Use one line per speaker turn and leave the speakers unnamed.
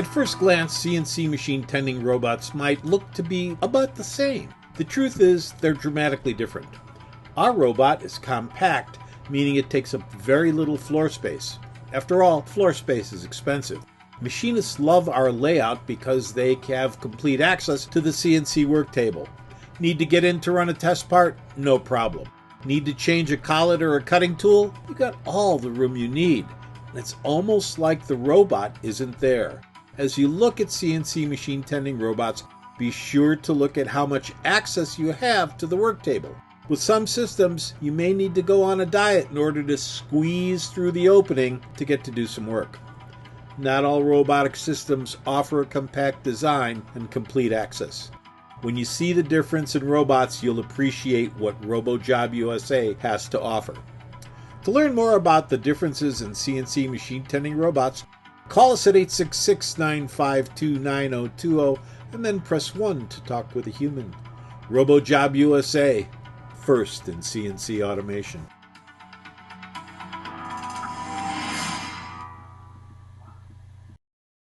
At first glance, CNC machine tending robots might look to be about the same. The truth is, they're dramatically different. Our robot is compact, meaning it takes up very little floor space. After all, floor space is expensive. Machinists love our layout because they have complete access to the CNC work table. Need to get in to run a test part? No problem. Need to change a collet or a cutting tool? You got all the room you need. It's almost like the robot isn't there. As you look at CNC machine tending robots, be sure to look at how much access you have to the work table. With some systems, you may need to go on a diet in order to squeeze through the opening to get to do some work. Not all robotic systems offer a compact design and complete access. When you see the difference in robots, you'll appreciate what RoboJob-USA has to offer. To learn more about the differences in CNC machine tending robots, call us at 866-952-9020 and then press 1 to talk with a human. RoboJob-USA, first in CNC automation.